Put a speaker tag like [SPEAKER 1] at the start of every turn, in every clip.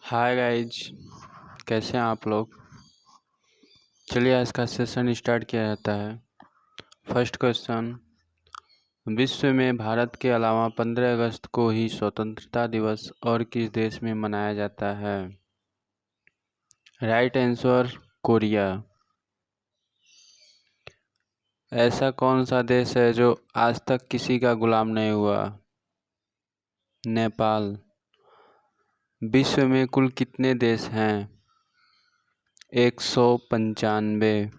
[SPEAKER 1] Hi guys, कैसे हैं आप लोग। चलिए आज का सेशन स्टार्ट किया जाता है। फर्स्ट क्वेश्चन, विश्व में भारत के अलावा 15 अगस्त को ही स्वतंत्रता दिवस और किस देश में मनाया जाता है। Right answer Korea. ऐसा कौन सा देश है जो आज तक किसी का गुलाम नहीं हुआ। नेपाल। विश्व में कुल कितने देश हैं। 195।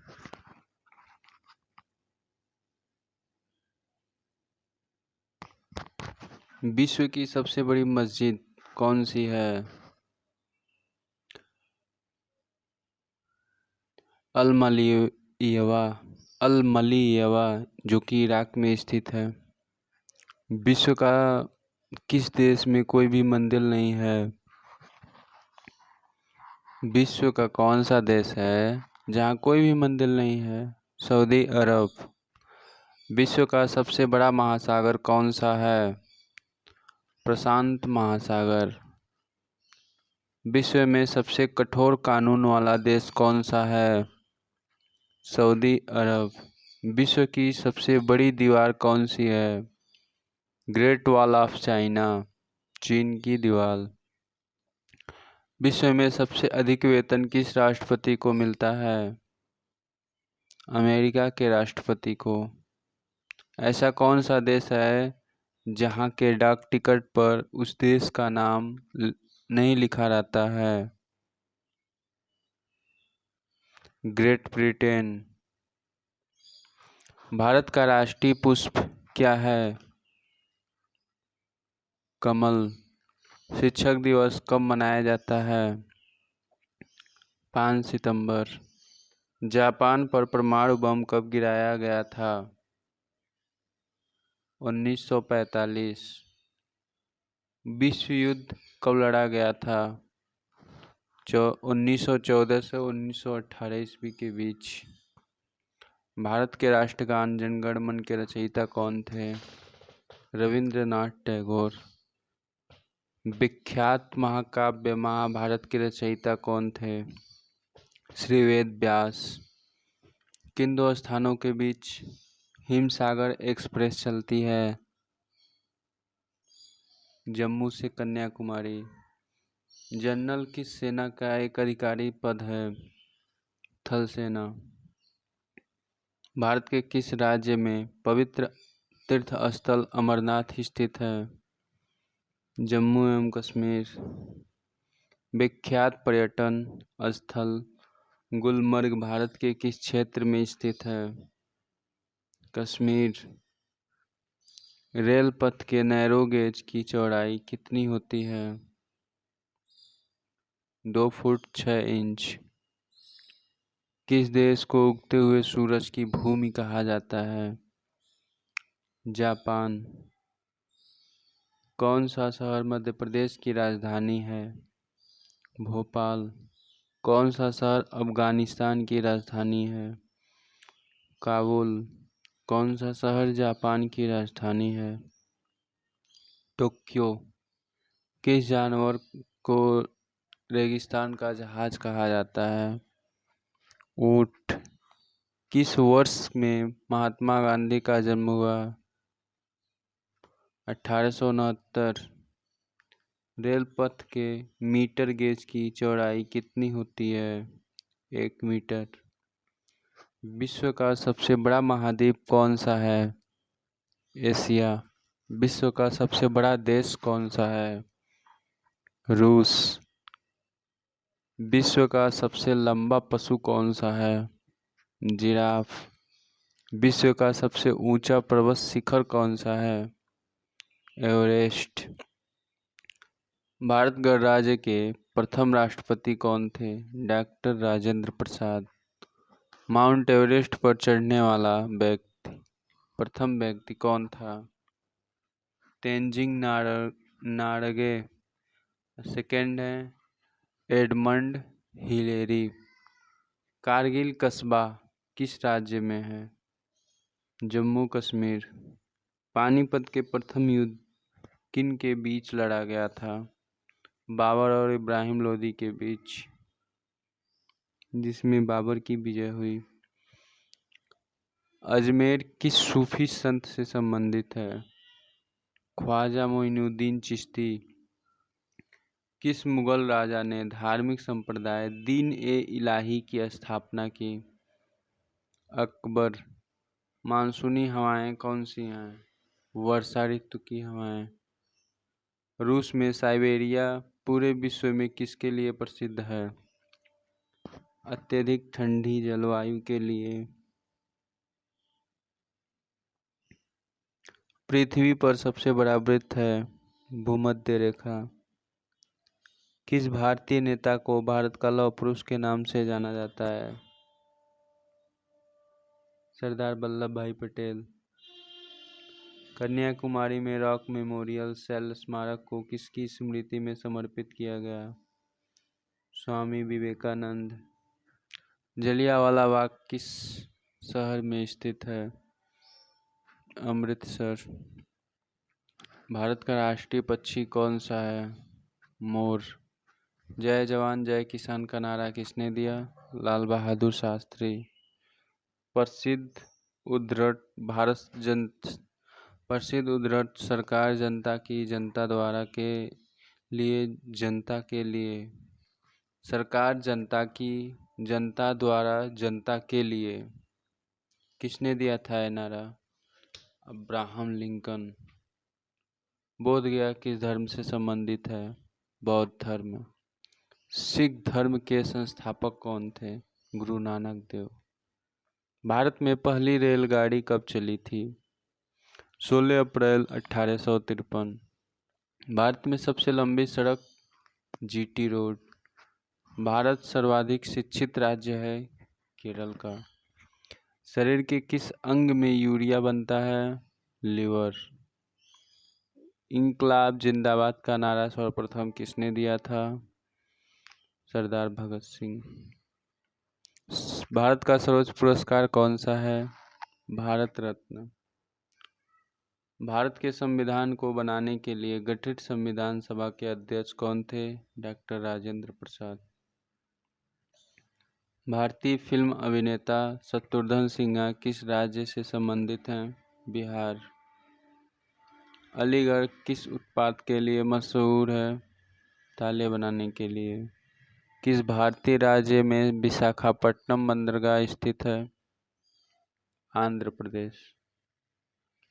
[SPEAKER 1] विश्व की सबसे बड़ी मस्जिद कौन सी है। अल मलियवा जो कि इराक में स्थित है। विश्व का किस देश में कोई भी मंदिर नहीं है। विश्व का कौन सा देश है जहाँ कोई भी मंदिर नहीं है। सऊदी अरब। विश्व का सबसे बड़ा महासागर कौन सा है। प्रशांत महासागर। विश्व में सबसे कठोर कानून वाला देश कौन सा है। सऊदी अरब। विश्व की सबसे बड़ी दीवार कौन सी है। ग्रेट वॉल ऑफ चाइना, चीन की दीवार। विश्व में सबसे अधिक वेतन किस राष्ट्रपति को मिलता है। अमेरिका के राष्ट्रपति को। ऐसा कौन सा देश है जहां के डाक टिकट पर उस देश का नाम नहीं लिखा रहता है। Great Britain. भारत का राष्ट्रीय पुष्प क्या है। कमल। शिक्षक दिवस कब मनाया जाता है। 5 सितंबर। जापान पर परमाणु बम कब गिराया गया था। 1945। विश्व युद्ध कब लड़ा गया था। 1914 से 1918 ईस्वी के बीच। भारत के राष्ट्रगान जन गण मन के रचयिता कौन थे। रविंद्रनाथ टैगोर। विख्यात महाकाव्य महाभारत के रचयिता कौन थे। श्री वेद व्यास। किन दो स्थानों के बीच हिमसागर एक्सप्रेस चलती है। जम्मू से कन्याकुमारी। जनरल किस सेना का एक अधिकारी पद है। थल सेना। भारत के किस राज्य में पवित्र तीर्थ स्थल अमरनाथ स्थित है। जम्मू एवं कश्मीर। विख्यात पर्यटन स्थल गुलमर्ग भारत के किस क्षेत्र में स्थित है। कश्मीर। रेल पथ के नैरो गेज की चौड़ाई कितनी होती है। 2 फुट 6 इंच। किस देश को उगते हुए सूरज की भूमि कहा जाता है। जापान। कौन सा शहर मध्य प्रदेश की राजधानी है। भोपाल। कौन सा शहर अफगानिस्तान की राजधानी है। काबुल। कौन सा शहर जापान की राजधानी है। टोक्यो। किस जानवर को रेगिस्तान का जहाज कहा जाता है। ऊंट। किस वर्ष में महात्मा गांधी का जन्म हुआ। 1869। रेल पथ के मीटर गेज की चौड़ाई कितनी होती है। 1 मीटर। विश्व का सबसे बड़ा महाद्वीप कौन सा है। एशिया। विश्व का सबसे बड़ा देश कौन सा है। रूस। विश्व का सबसे लंबा पशु कौन सा है। जिराफ। विश्व का सबसे ऊंचा पर्वत शिखर कौन सा है। एवरेस्ट। भारत गणराज्य के प्रथम राष्ट्रपति कौन थे। Doctor Rajendra Prasad. Mount Everest पर चढ़ने वाला प्रथम व्यक्ति कौन था। तेंजिंग नारगे। सेकेंड है एडमंड हिलेरी। कारगिल कस्बा किस राज्य में है। जम्मू कश्मीर। पानीपत के प्रथम युद्ध किन के बीच लड़ा गया था। बाबर और इब्राहिम लोदी के बीच, जिसमें बाबर की विजय हुई। अजमेर किस सूफी संत से संबंधित है? ख्वाजा मोइनुद्दीन चिश्ती। किस मुगल राजा ने धार्मिक संप्रदाय दीन-ए-इलाही की स्थापना की? अकबर। मानसूनी हवाएं कौन सी हैं? वर्षा ऋतु की हवाएं। रूस में साइबेरिया पूरे विश्व में किसके लिए प्रसिद्ध है? अत्यधिक ठंडी जलवायु के लिए। पृथ्वी पर सबसे बड़ा वृत्त है भूमध्य रेखा। किस भारतीय नेता को भारत का लौह पुरुष के नाम से जाना जाता है? सरदार वल्लभ भाई पटेल। कन्याकुमारी में रॉक मेमोरियल शैल स्मारक को किसकी स्मृति में समर्पित किया गया? स्वामी विवेकानंद। जलियांवाला बाग किस शहर में स्थित है? अमृतसर। भारत का राष्ट्रीय पक्षी कौन सा है? मोर। जय जवान जय किसान का नारा किसने दिया? लाल बहादुर शास्त्री। प्रसिद्ध उद्धृत सरकार जनता की जनता द्वारा के लिए जनता के लिए। सरकार जनता की जनता द्वारा जनता के लिए किसने दिया था यह नारा? Abraham Lincoln. बोध गया किस धर्म से संबंधित है? बौद्ध धर्म। सिख धर्म के संस्थापक कौन थे? गुरु नानक देव। भारत में पहली रेलगाड़ी कब चली थी? 16 अप्रैल 1853। भारत में सबसे लंबी सड़क जीटी रोड। भारत सर्वाधिक शिक्षित राज्य है केरल का। शरीर के किस अंग में यूरिया बनता है? लिवर। इंकलाब जिंदाबाद का नारा सर्वप्रथम किसने दिया था? सरदार भगत सिंह। भारत का सर्वोच्च पुरस्कार कौन सा है? भारत रत्न। भारत के संविधान को बनाने के लिए गठित संविधान सभा के अध्यक्ष कौन थे? डॉक्टर राजेंद्र प्रसाद। भारतीय फिल्म अभिनेता शत्रुघ्न सिन्हा किस राज्य से संबंधित हैं? बिहार। अलीगढ़ किस उत्पाद के लिए मशहूर है? ताले बनाने के लिए। किस भारतीय राज्य में विशाखापट्टनम बंदरगाह स्थित है? आंध्र प्रदेश।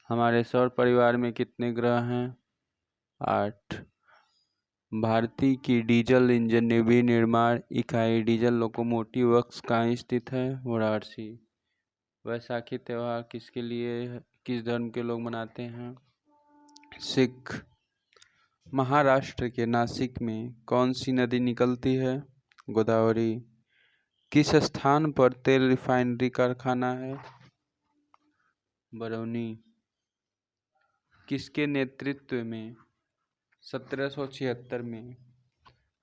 [SPEAKER 1] हमारे सौर परिवार में कितने ग्रह हैं? 8। भारतीय की डीजल इंजन विनिर्माण इकाई डीजल लोकोमोटिव वर्क्स कहाँ स्थित है? वाराणसी। वैसाखी त्योहार किसके लिए किस धर्म के लोग मनाते हैं? सिख। महाराष्ट्र के नासिक में कौन सी नदी निकलती है? गोदावरी। किस स्थान पर तेल रिफाइनरी कारखाना है? बरौनी। किसके नेतृत्व में 1776 में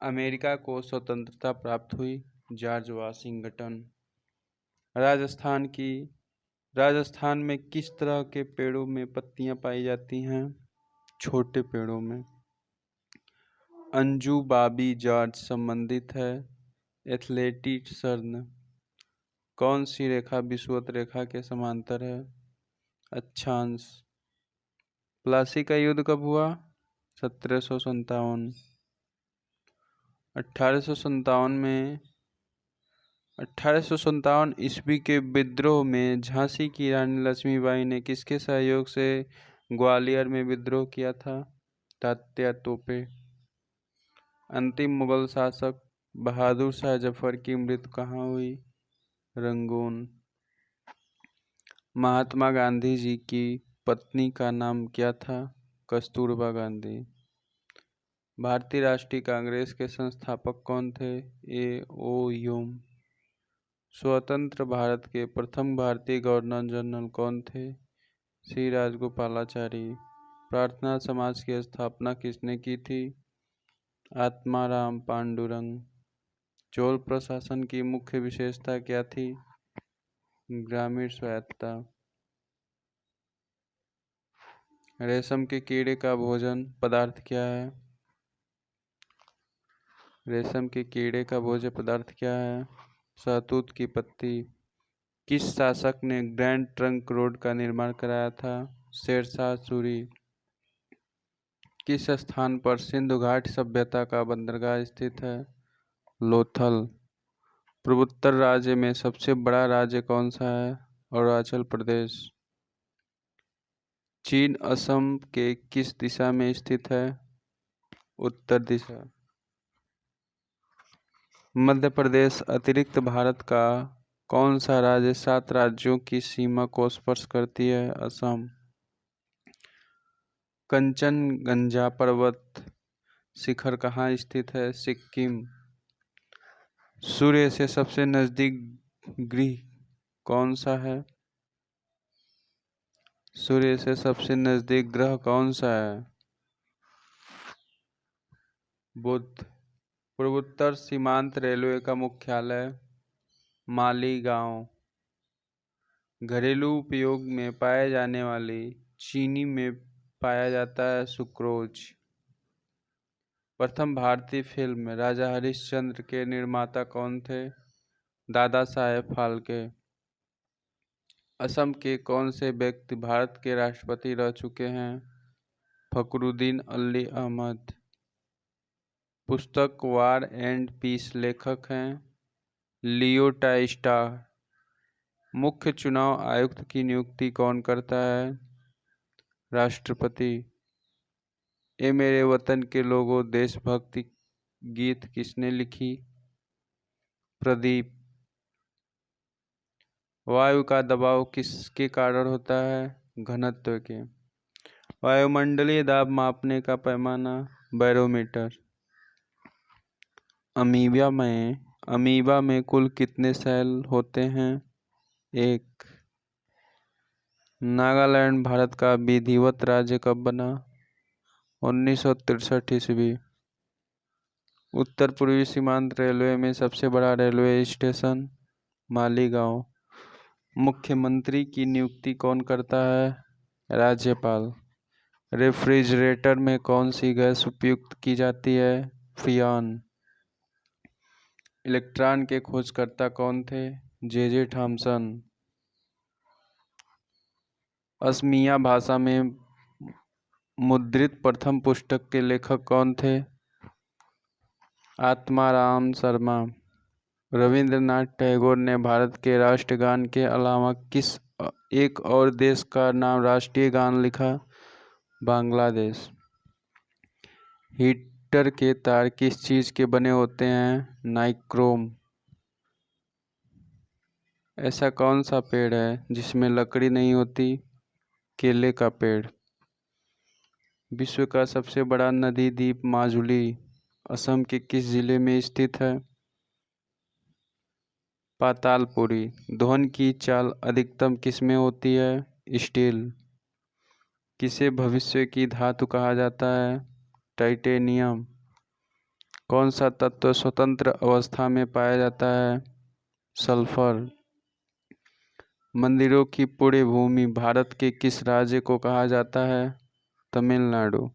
[SPEAKER 1] अमेरिका को स्वतंत्रता प्राप्त हुई? George Washington. राजस्थान में किस तरह के पेड़ों में पत्तियां पाई जाती हैं? छोटे पेड़ों में। अंजू बॉबी जॉर्ज संबंधित है एथलेटिक स्वर्ण। कौन सी रेखा विषुवत रेखा के समांतर है? अक्षांश। प्लासी का युद्ध कब हुआ? 1757। 1857 ईस्वी के विद्रोह में झांसी की रानी लक्ष्मीबाई ने किसके सहयोग से ग्वालियर में विद्रोह किया था? तात्या तोपे। अंतिम मुगल शासक बहादुर शाह जफर की मृत्यु कहाँ हुई? रंगून। महात्मा गांधी जी की पत्नी का नाम क्या था? कस्तूरबा गांधी। भारतीय राष्ट्रीय कांग्रेस के संस्थापक कौन थे? ए.ओ. ह्यूम। स्वतंत्र भारत के प्रथम भारतीय गवर्नर जनरल कौन थे? श्री राजगोपालाचारी। प्रार्थना समाज की स्थापना किसने की थी? आत्माराम पांडुरंग। चोल प्रशासन की मुख्य विशेषता क्या थी? ग्रामीण स्वायत्तता। रेशम के कीड़े का भोजन पदार्थ क्या है? रेशम के कीड़े का भोज्य पदार्थ क्या है? शहतूत की पत्ती। किस शासक ने ग्रैंड ट्रंक रोड का निर्माण कराया था? शेरशाह सूरी। किस स्थान पर सिंधु घाटी सभ्यता का बंदरगाह स्थित है? लोथल। पूर्वोत्तर राज्य में सबसे बड़ा राज्य कौन सा है? अरुणाचल प्रदेश। चीन असम के किस दिशा में स्थित है? उत्तर दिशा। मध्य प्रदेश अतिरिक्त भारत का कौन सा राज्य 7 राज्यों की सीमा को स्पर्श करती है? असम। कंचनजंगा पर्वत शिखर कहाँ स्थित है? सिक्किम। सूर्य से सबसे नजदीक ग्रह कौन सा है? सूर्य से सबसे नजदीक ग्रह कौन सा है? बुध। पूर्वोत्तर सीमांत रेलवे का मुख्यालय मालीगांव। घरेलू उपयोग में पाए जाने वाली चीनी में पाया जाता है सुक्रोज। प्रथम भारतीय फिल्म राजा हरिश्चंद्र के निर्माता कौन थे? दादा साहेब फाल्के। असम के कौन से व्यक्ति भारत के राष्ट्रपति रह चुके हैं? फखरुद्दीन अली अहमद। पुस्तक वार एंड पीस लेखक हैं लियो टॉल्स्टॉय। मुख्य चुनाव आयुक्त की नियुक्ति कौन करता है? राष्ट्रपति। ए मेरे वतन के लोगों देशभक्ति गीत किसने लिखी? प्रदीप। वायु का दबाव किसके कारण होता है? घनत्व के। वायुमंडलीय दाब मापने का पैमाना बैरोमीटर। अमीबा में कुल कितने सेल होते हैं? 1। नागालैंड भारत का विधिवत राज्य कब बना? 1963 ईस्वी। उत्तर पूर्वी सीमांत रेलवे में सबसे बड़ा रेलवे स्टेशन मालीगांव। मुख्यमंत्री की नियुक्ति कौन करता है? राज्यपाल। रेफ्रिजरेटर में कौन सी गैस उपयुक्त की जाती है? फ्रियान। इलेक्ट्रॉन के खोजकर्ता कौन थे? J Thomson. असमिया भाषा में मुद्रित प्रथम पुस्तक के लेखक कौन थे? आत्माराम शर्मा। रविंद्रनाथ टैगोर ने भारत के राष्ट्रगान के अलावा किस एक और देश का नाम राष्ट्रीय गान लिखा? बांग्लादेश। हीटर के तार किस चीज के बने होते हैं? नाइक्रोम। ऐसा कौन सा पेड़ है जिसमें लकड़ी नहीं होती? केले का पेड़। विश्व का सबसे बड़ा नदी द्वीप माजुली असम के किस जिले में स्थित है? पातालपुरी। ध्वनि की चाल अधिकतम किसमें होती है? स्टील। किसे भविष्य की धातु कहा जाता है? टाइटेनियम। कौन सा तत्व स्वतंत्र अवस्था में पाया जाता है? सल्फर। मंदिरों की पुण्य भूमि भारत के किस राज्य को कहा जाता है? तमिलनाडु।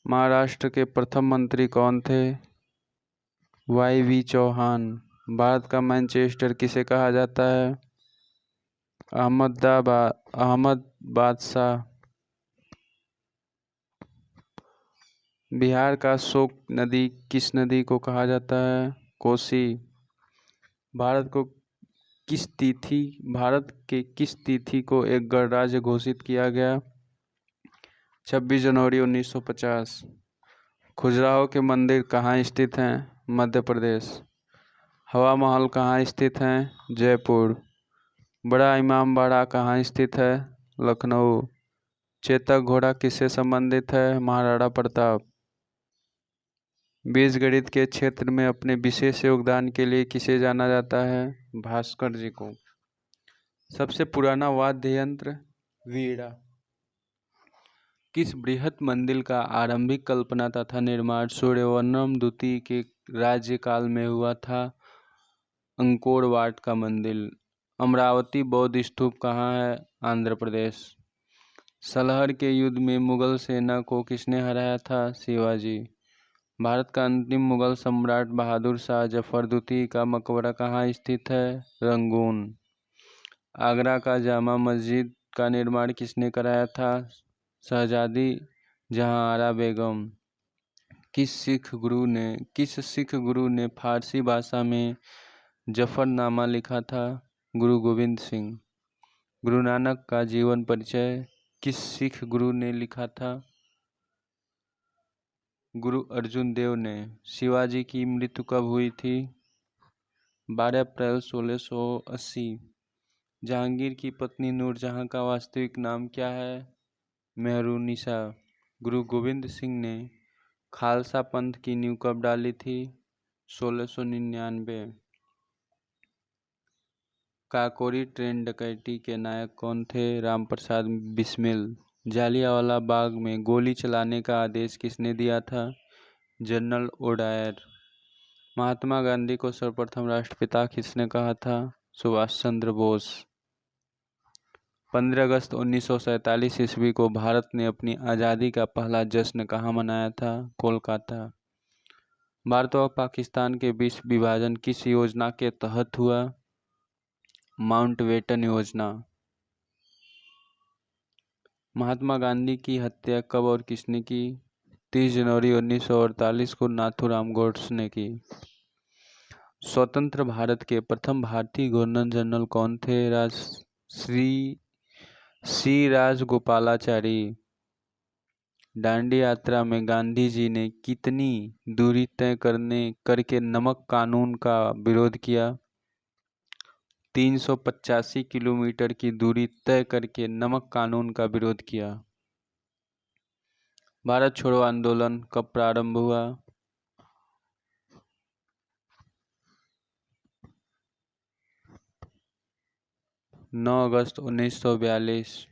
[SPEAKER 1] महाराष्ट्र के प्रथम मंत्री कौन थे? वाई चौहान। भारत का मैनचेस्टर किसे कहा जाता है? अहमद बादशाह। बिहार का शोक नदी किस नदी को कहा जाता है? कोसी। भारत के किस तिथि को एक गणराज्य घोषित किया गया? 26 जनवरी 1950। खजुराहो के मंदिर कहाँ स्थित हैं? मध्य प्रदेश। हवा महल कहाँ स्थित हैं? जयपुर। बड़ा इमाम बाड़ा कहाँ स्थित है? लखनऊ। चेतक घोड़ा किससे संबंधित है? महाराणा प्रताप। बीजगणित के क्षेत्र में अपने विशेष योगदान के लिए किसे जाना जाता है? भास्कर जी को। सबसे पुराना वाद्य यंत्र वीणा। किस बृहत मंदिर का आरंभिक कल्पना तथा निर्माण सूर्यवर्मन द्वितीय के राज्यकाल में हुआ था? अंकोर वाट का मंदिर। अमरावती बौद्ध स्तूप कहाँ है? आंध्र प्रदेश। सलहर के युद्ध में मुगल सेना को किसने हराया था? शिवाजी। भारत का अंतिम मुगल सम्राट बहादुर शाह जफर द्वितीय का मकबरा कहाँ स्थित है? रंगून। आगरा का जामा मस्जिद का निर्माण किसने कराया था? शहजादी जहांआरा बेगम। किस सिख गुरु ने फारसी भाषा में जफरनामा लिखा था? गुरु गोविंद सिंह। गुरु नानक का जीवन परिचय किस सिख गुरु ने लिखा था? गुरु अर्जुन देव ने। शिवाजी की मृत्यु कब हुई थी? 12 अप्रैल 1680। जहांगीर की पत्नी नूरजहां का वास्तविक नाम क्या है? मेहरुनिसा। गुरु गोविंद सिंह ने खालसा पंथ की नींव कब डाली थी? 1699। काकोरी ट्रेन डकैती के नायक कौन थे? रामप्रसाद बिस्मिल। जालियांवाला बाग में गोली चलाने का आदेश किसने दिया था? General O'Dwyer. महात्मा गांधी को सर्वप्रथम राष्ट्रपिता किसने कहा था? सुभाष चंद्र बोस। 15 अगस्त 1947 ईस्वी को भारत ने अपनी आज़ादी का पहला जश्न कहाँ मनाया था? कोलकाता। भारत और पाकिस्तान के बीच विभाजन किस योजना के तहत हुआ? माउंटबेटन योजना। महात्मा गांधी की हत्या कब और किसने की? 30 जनवरी 1948 को नाथूराम गोडसे ने की। स्वतंत्र भारत के प्रथम भारतीय गवर्नर जनरल कौन थे? श्री राजगोपालाचारी। दांडी यात्रा में गांधी जी ने कितनी दूरी तय करके नमक कानून का विरोध किया? 385 किलोमीटर की दूरी तय करके नमक कानून का विरोध किया। भारत छोड़ो आंदोलन कब प्रारंभ हुआ? 9 अगस्त 1942।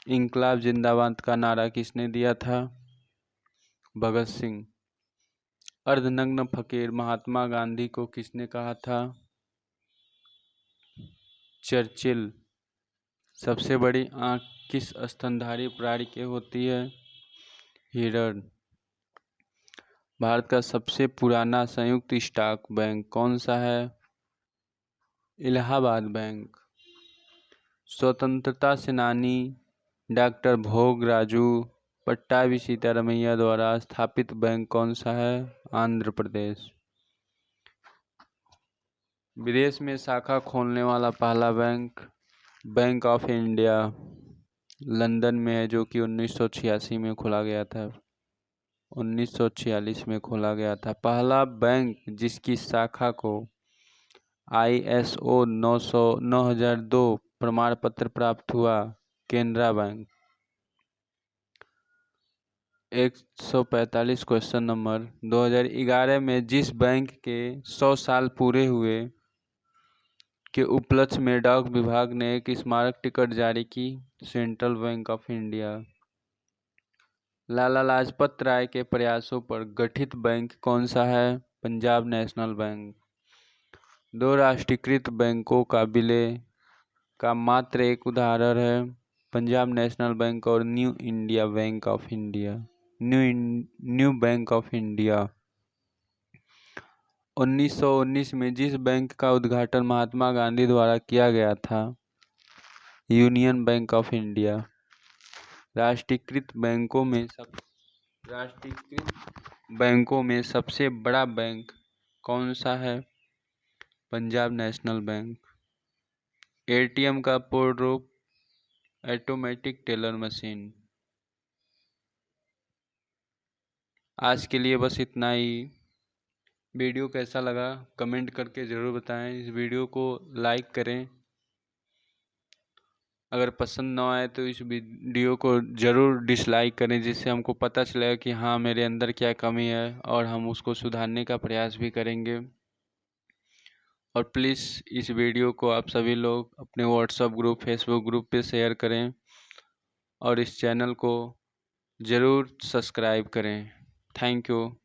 [SPEAKER 1] इंकलाब जिंदाबाद का नारा किसने दिया था? भगत सिंह। अर्धनग्न फकीर महात्मा गांधी को किसने कहा था? चर्चिल। सबसे बड़ी आंख किस स्तनधारी प्राणी की होती है? हिरण। भारत का सबसे पुराना संयुक्त स्टॉक बैंक कौन सा है? इलाहाबाद बैंक। स्वतंत्रता सेनानी डॉक्टर भोगराजू पट्टाभी सीतारमैया द्वारा स्थापित बैंक कौन सा है? आंध्र प्रदेश। विदेश में शाखा खोलने वाला पहला bank bank of India London में है, जो कि 1986 में खोला गया था। 1946 में खोला गया था। पहला बैंक जिसकी शाखा को ISO 9002 प्रमाण पत्र प्राप्त हुआ, केनरा बैंक। 145 question number. 2011 में जिस बैंक के 100 साल पूरे हुए के उपलक्ष्य में डाक विभाग ने एक स्मारक टिकट जारी की? Central bank of India. Lala Lajpat Rai के प्रयासों पर गठित बैंक कौन सा है? Punjab national bank. 2 राष्ट्रीयकृत बैंकों का विलय का मात्र एक उदाहरण है पंजाब नेशनल बैंक और न्यू बैंक ऑफ इंडिया। 1919 में जिस बैंक का उद्घाटन महात्मा गांधी द्वारा किया गया था? Union bank of India. राष्ट्रीयकृत बैंकों में सबसे बड़ा बैंक कौन सा है? Punjab national bank. ATM का पूर्ण रूप? Automatic teller machine. आज के लिए बस इतना ही। वीडियो कैसा लगा कमेंट करके ज़रूर बताएं। इस वीडियो को लाइक करें। अगर पसंद ना आए तो इस वीडियो को ज़रूर डिसलाइक करें, जिससे हमको पता चलेगा कि हाँ मेरे अंदर क्या कमी है और हम उसको सुधारने का प्रयास भी करेंगे। और प्लीज़ इस वीडियो को आप सभी लोग अपने व्हाट्सएप ग्रुप, फेसबुक ग्रुप पे शेयर करें और इस चैनल को ज़रूर सब्सक्राइब करें। Thank you.